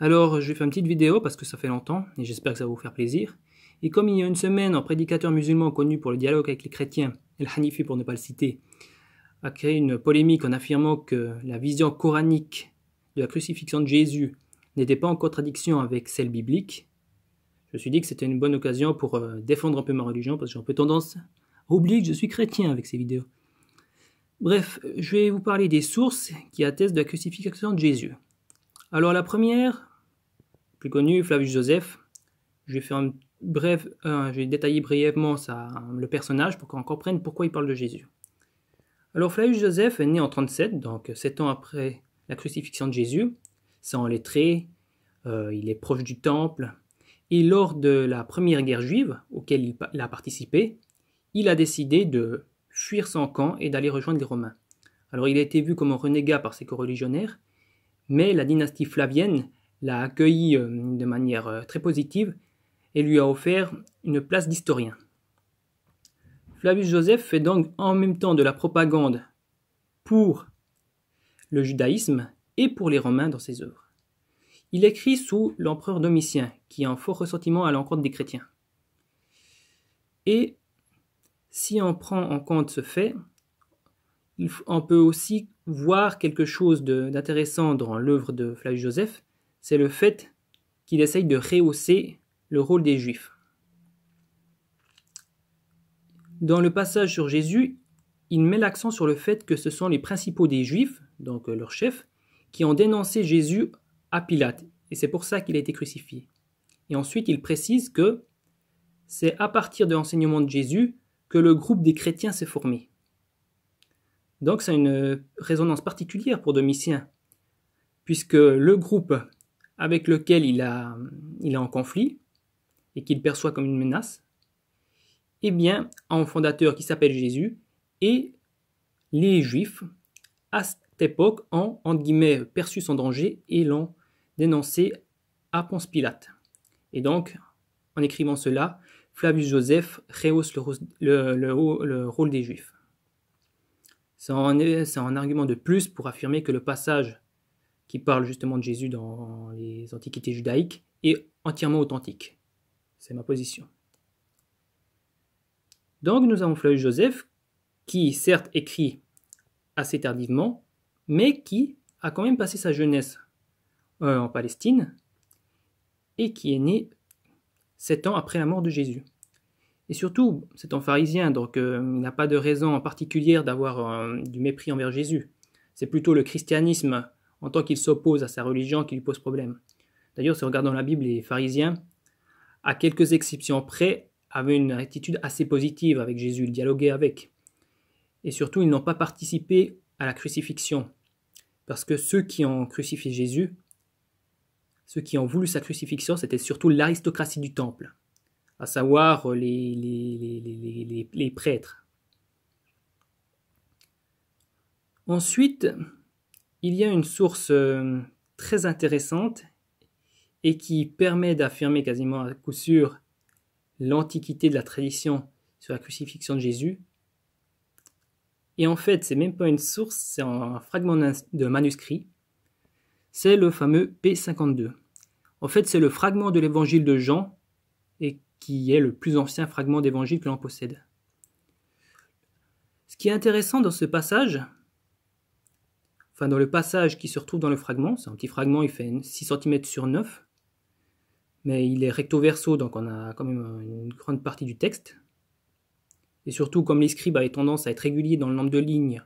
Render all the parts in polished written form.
Alors, je vais faire une petite vidéo parce que ça fait longtemps et j'espère que ça va vous faire plaisir. Et comme il y a une semaine, un prédicateur musulman connu pour le dialogue avec les chrétiens, El-Hanifi pour ne pas le citer, a créé une polémique en affirmant que la vision coranique de la crucifixion de Jésus n'était pas en contradiction avec celle biblique, je me suis dit que c'était une bonne occasion pour défendre un peu ma religion parce que j'ai un peu tendance à oublier que je suis chrétien avec ces vidéos. Bref, je vais vous parler des sources qui attestent de la crucifixion de Jésus. Alors la première, plus connue, Flavius Joseph. Je vais détailler brièvement le personnage pour qu'on comprenne pourquoi il parle de Jésus. Alors Flavius Joseph est né en 37, donc 7 ans après la crucifixion de Jésus. Sans lettré, il est proche du temple. Et lors de la première guerre juive, auquel il a participé, il a décidé de fuir son camp et d'aller rejoindre les Romains. Alors il a été vu comme un renégat par ses coreligionnaires, mais la dynastie flavienne l'a accueilli de manière très positive et lui a offert une place d'historien. Flavius Joseph fait donc en même temps de la propagande pour le judaïsme et pour les Romains dans ses œuvres. Il écrit sous l'empereur Domitien, qui a un fort ressentiment à l'encontre des chrétiens. Et si on prend en compte ce fait, on peut aussi voir quelque chose d'intéressant dans l'œuvre de Flavius Joseph, c'est le fait qu'il essaye de rehausser le rôle des Juifs. Dans le passage sur Jésus, il met l'accent sur le fait que ce sont les principaux des Juifs, donc leurs chefs, qui ont dénoncé Jésus à Pilate, et c'est pour ça qu'il a été crucifié. Et ensuite, il précise que c'est à partir de l'enseignement de Jésus que le groupe des chrétiens s'est formé. Donc c'est une résonance particulière pour Domitien, puisque le groupe avec lequel il est en conflit, et qu'il perçoit comme une menace, eh bien, a un fondateur qui s'appelle Jésus, et les Juifs, à cette époque, ont, entre guillemets, perçu son danger et l'ont dénoncé à Ponce Pilate. Et donc, en écrivant cela, Flavius Joseph rehausse le rôle des Juifs. C'est un argument de plus pour affirmer que le passage qui parle justement de Jésus dans les antiquités judaïques est entièrement authentique. C'est ma position. Donc nous avons Flavius Joseph qui certes écrit assez tardivement, mais qui a quand même passé sa jeunesse en Palestine et qui est né 7 ans après la mort de Jésus. Et surtout, c'est un pharisien, donc il n'a pas de raison particulière d'avoir du mépris envers Jésus. C'est plutôt le christianisme en tant qu'il s'oppose à sa religion qui lui pose problème. D'ailleurs, si on regarde dans la Bible, les pharisiens, à quelques exceptions près, avaient une attitude assez positive avec Jésus, ils dialoguaient avec. Et surtout, ils n'ont pas participé à la crucifixion. Parce que ceux qui ont crucifié Jésus, ceux qui ont voulu sa crucifixion, c'était surtout l'aristocratie du temple, à savoir les prêtres. Ensuite, il y a une source très intéressante et qui permet d'affirmer quasiment à coup sûr l'antiquité de la tradition sur la crucifixion de Jésus. Et en fait, c'est même pas une source, c'est un fragment de manuscrit. C'est le fameux P52. En fait, c'est le fragment de l'évangile de Jean et qui est le plus ancien fragment d'évangile que l'on possède. Ce qui est intéressant dans ce passage, dans le passage qui se retrouve dans le fragment, c'est un petit fragment, il fait 6 cm sur 9, mais il est recto verso, donc on a quand même une grande partie du texte. Et surtout, comme les scribes avaient tendance à être réguliers dans le nombre de lignes,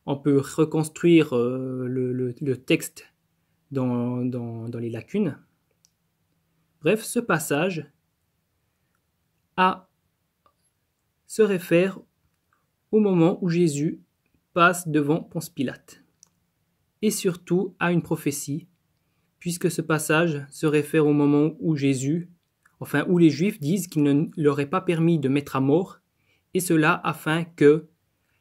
on peut reconstruire le texte dans les lacunes. Bref, ce passage se réfère au moment où Jésus passe devant Ponce Pilate. Et surtout à une prophétie, puisque ce passage se réfère au moment où où les Juifs disent qu'il ne leur est pas permis de mettre à mort, et cela afin que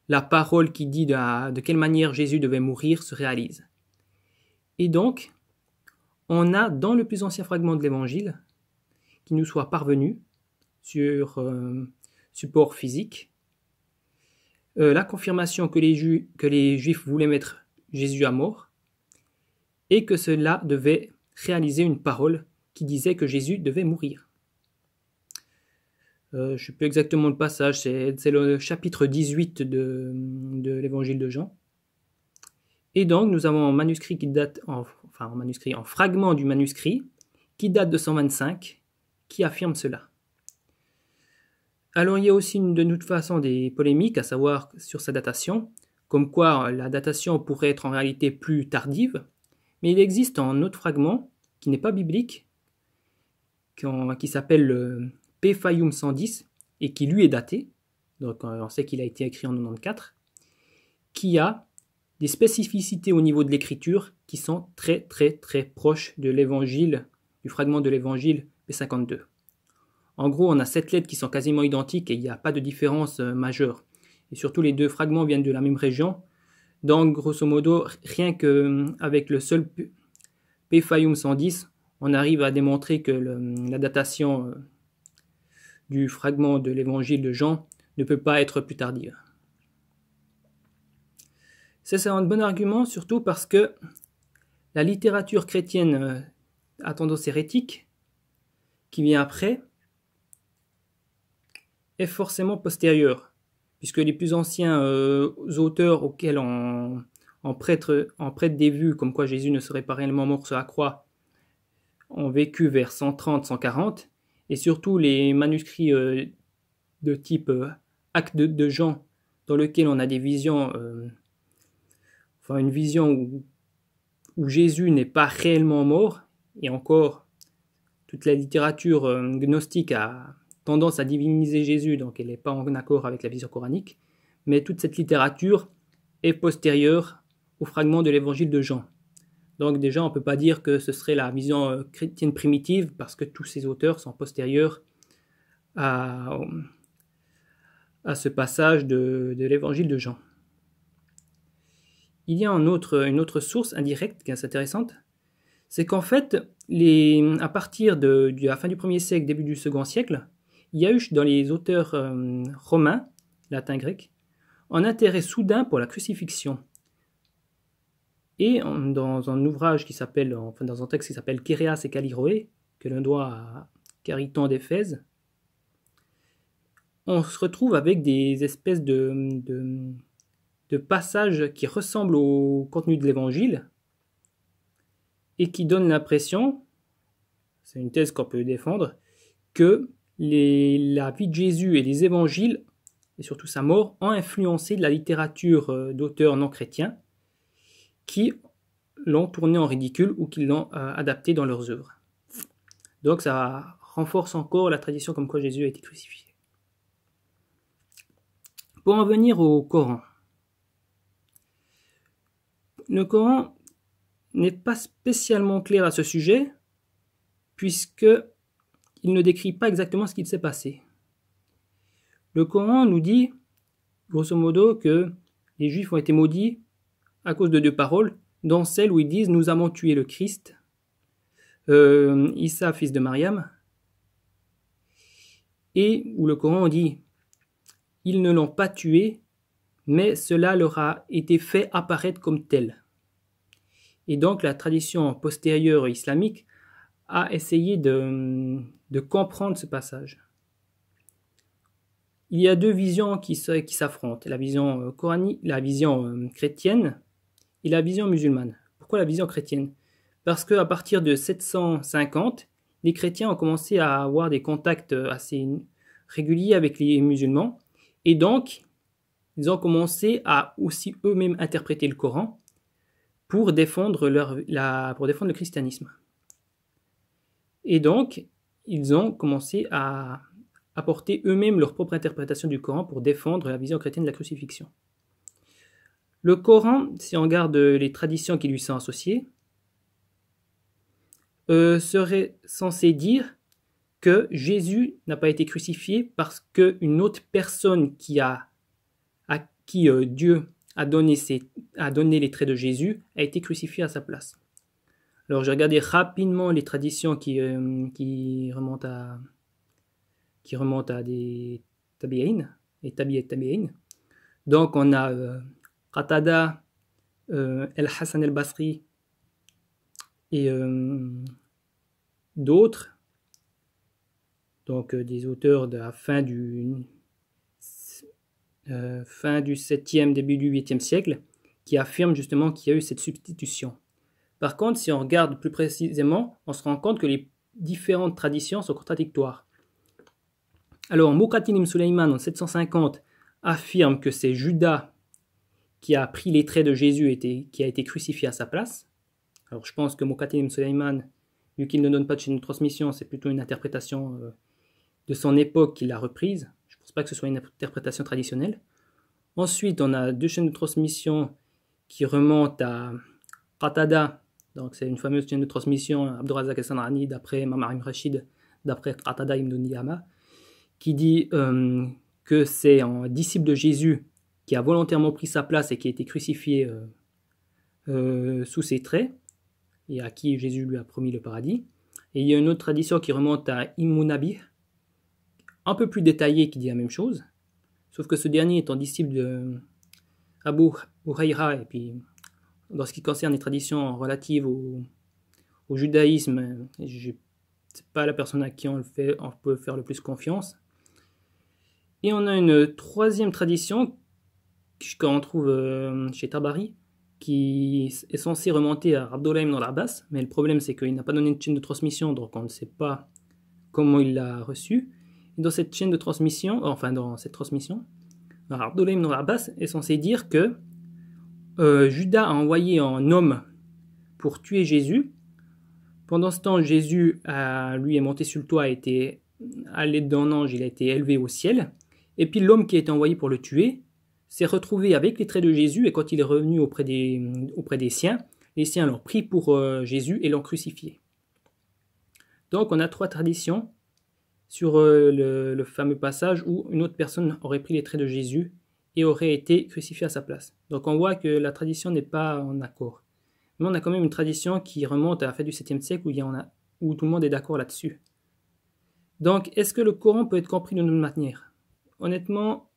la parole qui dit de quelle manière Jésus devait mourir se réalise. Et donc, on a dans le plus ancien fragment de l'Évangile, qui nous soit parvenu sur support physique, la confirmation que les Juifs voulaient mettre Jésus à mort, et que cela devait réaliser une parole qui disait que Jésus devait mourir. Je ne sais plus exactement le passage, c'est le chapitre 18 de l'évangile de Jean. Et donc, nous avons un manuscrit qui date, en fragment du manuscrit, qui date de 125, qui affirme cela. Alors, il y a aussi de toute façon des polémiques, à savoir sur sa datation, comme quoi la datation pourrait être en réalité plus tardive, mais il existe un autre fragment qui n'est pas biblique, qui s'appelle le P-Fayum 110, et qui lui est daté, donc on sait qu'il a été écrit en 94, qui a des spécificités au niveau de l'écriture qui sont très très très proches de l'évangile, du fragment de l'évangile P52. En gros, on a 7 lettres qui sont quasiment identiques et il n'y a pas de différence majeure. Et surtout, les deux fragments viennent de la même région. Donc, grosso modo, rien qu'avec le seul P-Fayum 110, on arrive à démontrer que la datation du fragment de l'évangile de Jean ne peut pas être plus tardive. C'est un bon argument, surtout parce que la littérature chrétienne à tendance hérétique, qui vient après, est forcément postérieure, puisque les plus anciens auteurs auxquels on prête des vues comme quoi Jésus ne serait pas réellement mort sur la croix ont vécu vers 130-140, et surtout les manuscrits de type Acte de Jean, dans lequel on a des visions, une vision où Jésus n'est pas réellement mort, et encore, toute la littérature gnostique a tendance à diviniser Jésus, donc elle n'est pas en accord avec la vision coranique, mais toute cette littérature est postérieure au fragment de l'évangile de Jean. Donc déjà, on ne peut pas dire que ce serait la vision chrétienne primitive, parce que tous ces auteurs sont postérieurs à ce passage de l'évangile de Jean. Il y a une autre source indirecte qui est assez intéressante, c'est qu'en fait, à partir de la fin du 1er siècle, début du 2e siècle, il y a eu dans les auteurs romains, latin, grec, un intérêt soudain pour la crucifixion. Et dans un ouvrage qui s'appelle, dans un texte qui s'appelle Kéréas et Kaliroé, que l'on doit à Cariton d'Éphèse, on se retrouve avec des espèces de passages qui ressemblent au contenu de l'évangile et qui donnent l'impression, c'est une thèse qu'on peut défendre, que la vie de Jésus et les évangiles, et surtout sa mort, ont influencé la littérature d'auteurs non chrétiens qui l'ont tourné en ridicule ou qui l'ont adapté dans leurs œuvres. Donc ça renforce encore la tradition comme quoi Jésus a été crucifié. Pour en venir au Coran. Le Coran n'est pas spécialement clair à ce sujet, puisque il ne décrit pas exactement ce qu'il s'est passé. Le Coran nous dit, grosso modo, que les Juifs ont été maudits à cause de 2 paroles, dont celle où ils disent « Nous avons tué le Christ, Issa, fils de Mariam », et où le Coran dit « Ils ne l'ont pas tué, mais cela leur a été fait apparaître comme tel ». Et donc la tradition postérieure islamique a essayé de comprendre ce passage. Il y a 2 visions qui s'affrontent, la vision coranique, la vision chrétienne et la vision musulmane. Pourquoi la vision chrétienne? Parce qu'à partir de 750, les chrétiens ont commencé à avoir des contacts assez réguliers avec les musulmans, et donc ils ont commencé à aussi eux-mêmes interpréter le Coran pour défendre le christianisme. Et donc, ils ont commencé à apporter eux-mêmes leur propre interprétation du Coran pour défendre la vision chrétienne de la crucifixion. Le Coran, si on regarde les traditions qui lui sont associées, serait censé dire que Jésus n'a pas été crucifié parce qu'une autre personne à qui Dieu a donné les traits de Jésus a été crucifiée à sa place. Alors j'ai regardé rapidement les traditions qui remontent à des tabi'in, et tabi'in. Donc on a Qatada, El Hassan el Basri et d'autres, donc des auteurs de la fin du 7e, début du 8e siècle, qui affirment justement qu'il y a eu cette substitution. Par contre, si on regarde plus précisément, on se rend compte que les différentes traditions sont contradictoires. Alors, Muqatil Sulayman en 750 affirme que c'est Judas qui a pris les traits de Jésus et qui a été crucifié à sa place. Alors, je pense que Muqatil Sulayman, vu qu'il ne donne pas de chaîne de transmission, c'est plutôt une interprétation de son époque qu'il a reprise. Je ne pense pas que ce soit une interprétation traditionnelle. Ensuite, on a deux chaînes de transmission qui remontent à Qatada. Donc, c'est une fameuse chaîne de transmission, Abdurrazzaq al-San'ani, d'après Ma'mar ibn Rashid, d'après Qatada ibn Niyama, qui dit que c'est un disciple de Jésus qui a volontairement pris sa place et qui a été crucifié sous ses traits, et à qui Jésus lui a promis le paradis. Et il y a une autre tradition qui remonte à Immu Nabih, un peu plus détaillée, qui dit la même chose, sauf que ce dernier étant disciple de Abu Hurayra, et puis dans ce qui concerne les traditions relatives au judaïsme, c'est pas la personne à qui on peut faire le plus confiance. Et on a une troisième tradition qu'on trouve chez Tabari, qui est censée remonter à Abdullah ibn al-Abbas, mais le problème c'est qu'il n'a pas donné de chaîne de transmission, donc on ne sait pas comment il l'a reçu. Et dans cette chaîne de transmission, dans cette transmission, Abdullah ibn al-Abbas est censé dire que Judas a envoyé un homme pour tuer Jésus. Pendant ce temps, Jésus lui est monté sur le toit, à l'aide d'un ange, il a été élevé au ciel. Et puis l'homme qui a été envoyé pour le tuer s'est retrouvé avec les traits de Jésus, et quand il est revenu auprès des siens, les siens l'ont pris pour Jésus et l'ont crucifié. Donc on a trois traditions sur le fameux passage où une autre personne aurait pris les traits de Jésus et aurait été crucifié à sa place. Donc on voit que la tradition n'est pas en accord. Mais on a quand même une tradition qui remonte à la fin du 7e siècle où tout le monde est d'accord là-dessus. Donc est-ce que le Coran peut être compris d'une autre manière ? Honnêtement,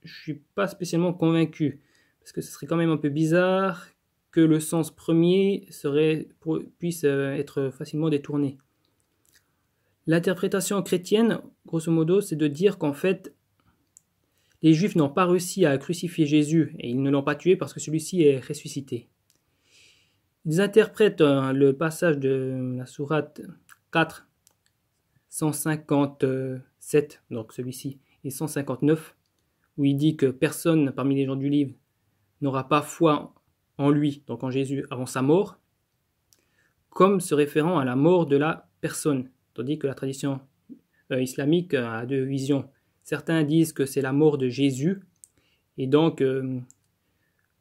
je ne suis pas spécialement convaincu, parce que ce serait quand même un peu bizarre que le sens premier puisse être facilement détourné. L'interprétation chrétienne, grosso modo, c'est de dire qu'en fait, les Juifs n'ont pas réussi à crucifier Jésus et ils ne l'ont pas tué parce que celui-ci est ressuscité. Ils interprètent le passage de la sourate 4, 157, donc celui-ci, et 159, où il dit que personne parmi les gens du livre n'aura pas foi en lui, donc en Jésus, avant sa mort, comme se référant à la mort de la personne. Tandis que la tradition islamique a deux visions. Certains disent que c'est la mort de Jésus, et donc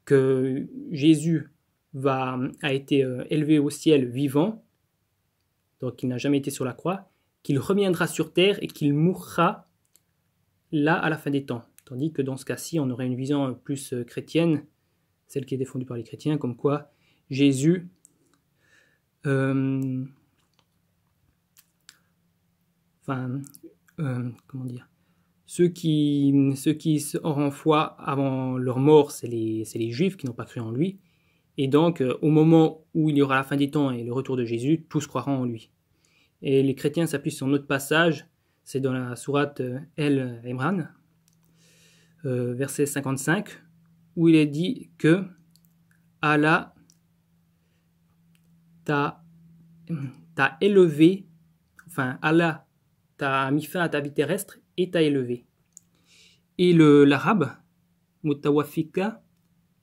que Jésus a été élevé au ciel vivant, donc il n'a jamais été sur la croix, qu'il reviendra sur terre et qu'il mourra là à la fin des temps. Tandis que dans ce cas-ci, on aurait une vision plus chrétienne, celle qui est défendue par les chrétiens, comme quoi Jésus ceux qui auront foi avant leur mort, c'est les Juifs qui n'ont pas cru en lui. Et donc, au moment où il y aura la fin des temps et le retour de Jésus, tous croiront en lui. Et les chrétiens s'appuient sur un autre passage, c'est dans la sourate El Imran, verset 55, où il est dit que Allah t'a élevé, Allah t'a mis fin à ta vie terrestre et t'a élevé. Et l'arabe, mutawafika,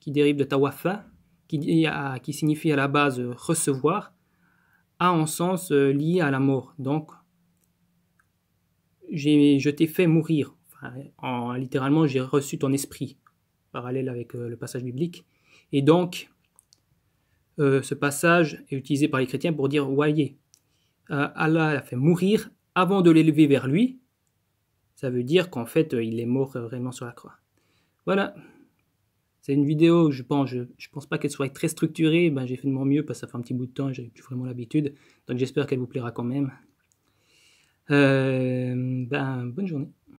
qui dérive de tawafa, qui signifie à la base recevoir, a un sens lié à la mort. Donc, je t'ai fait mourir. Littéralement, j'ai reçu ton esprit, parallèle avec le passage biblique. Et donc, ce passage est utilisé par les chrétiens pour dire, voyez, Allah l'a fait mourir avant de l'élever vers lui. Ça veut dire qu'en fait, il est mort réellement sur la croix. Voilà. C'est une vidéo, je pense pas qu'elle soit très structurée. J'ai fait de mon mieux parce que ça fait un petit bout de temps et j'avais plus vraiment l'habitude. Donc j'espère qu'elle vous plaira quand même. Bonne journée.